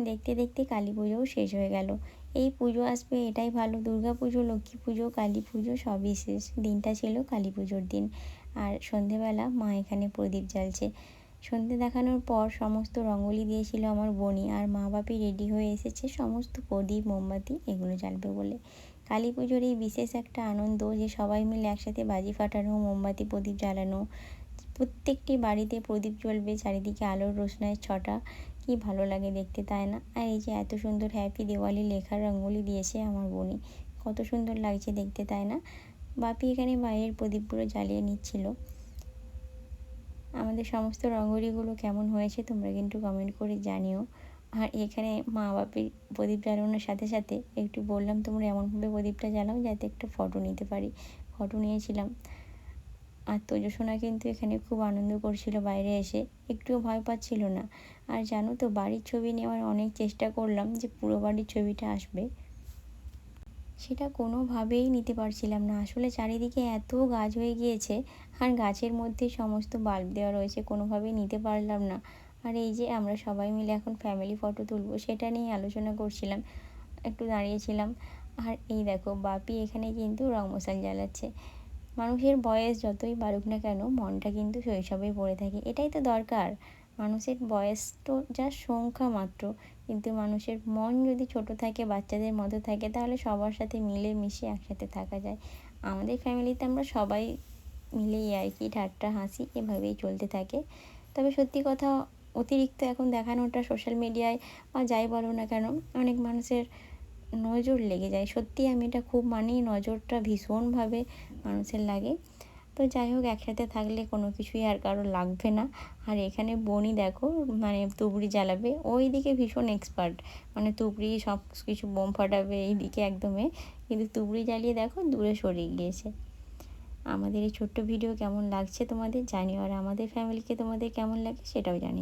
দেখতে দেখতে কালী পুজোও শেষ হয়ে গেল। এই পুজো আসবে এটাই ভালো, দুর্গা পুজো, লক্ষ্মী পুজো, কালী পুজো সবই শেষ। দিনটা ছিল কালী পুজোর দিন। আর সন্ধেবেলা মা এখানে প্রদীপ জ্বালছে। সন্ধে দেখানোর পর সমস্ত রঙ্গোলি দিয়েছিল আমার বোনই, আর মা বাপি রেডি হয়ে এসেছে সমস্ত প্রদীপ মোমবাতি এগুলো জ্বালবে বলে। কালী পুজোর এই বিশেষ একটা আনন্দ যে সবাই মিলে একসাথে বাজি ফাটানো, মোমবাতি প্রদীপ জ্বালানো, প্রত্যেকটি বাড়িতে প্রদীপ জ্বলবে, চারিদিকে আলোর রোশনাইয়ের ছটা, কি ভালো লাগে দেখতে, তাই না? আর এই যে এত সুন্দর হ্যাপি দিওয়ালি লেখার রঙ্গোলি দিয়েছে আমার বোনই, কত সুন্দর লাগছে দেখতে, তাই না? বাপি এখানে বাইরের প্রদীপগুলো জ্বালিয়ে নিচ্ছিল। আমাদের সমস্ত রঙ্গোলিগুলো কেমন হয়েছে তোমরা কিন্তু কমেন্ট করে জানিও। আর এখানে মা বাপির প্রদীপ জ্বালানোর সাথে সাথে একটু বললাম তোমরা এমনভাবে প্রদীপটা জ্বালাও যাতে একটা ফটো নিতে পারি। ফটো নিয়েছিলাম। আর তোজসোনা কিন্তু এখানে খুব আনন্দ করছিল বাইরে এসে, একটুও ভয় পাচ্ছিল না। আর জানো তো, বাড়ির ছবি নেওয়ার অনেক চেষ্টা করলাম যে পুরো বাড়ির ছবিটা আসবে, সেটা কোনোভাবেই নিতে পারছিলাম না। আসলে চারিদিকে এত গাছ হয়ে গিয়েছে, আর গাছের মধ্যে সমস্ত বাল্ব দেওয়া রয়েছে, কোনোভাবেই নিতে পারলাম না। আর এই যে আমরা সবাই মিলে এখন ফ্যামিলি ফটো তুলবো, সেটা নিয়ে আলোচনা করছিলাম, একটু দাঁড়িয়েছিলাম। আর এই দেখো বাপি এখানে কিন্তু রং মশাল জ্বালাচ্ছে। মানুষের বয়স যতই বাড়ুক না কেন, মনটা কিন্তু শৈশবেই পড়ে থাকে, এটাই তো দরকার। মানুষের বয়স তো যা সংখ্যা মাত্র, কিন্তু মানুষের মন যদি ছোট থাকে, বাচ্চাদের মতো থাকে, তাহলে সবার সাথে মিলে মিশে একসাথে থাকা যায়। আমাদের ফ্যামিলিতে আমরা সবাই মিলে ইয়ার্কি ঠাট্টা হাসি এভাবেই চলতে থাকে। তবে সত্যি কথা, অতিরিক্ত এখন দেখানোটা সোশ্যাল মিডিয়ায় বা যাই বলো না কেন, অনেক মানুষের নজর লেগে যায়। সত্যি আমি এটা খুব মানি, নজরটা ভীষণভাবে মানুষের লাগে। তো যাই হোক, একসাথে থাকলে কোনো কিছুই আর কারো লাগবে না। আর এখানে বোনই দেখো মানে তুবড়ি জ্বালাবে, ওই দিকে ভীষণ এক্সপার্ট, মানে তুবড়ি সব কিছু বোম ফাটাবে এই দিকে একদমে, কিন্তু তুবড়ি জ্বালিয়ে দেখো দূরে সরে গিয়েছে। আমাদের এই ছোট্ট ভিডিও কেমন লাগছে তোমাদের জানিও, আর আমাদের ফ্যামিলিকে তোমাদের কেমন লাগে সেটাও জানিও।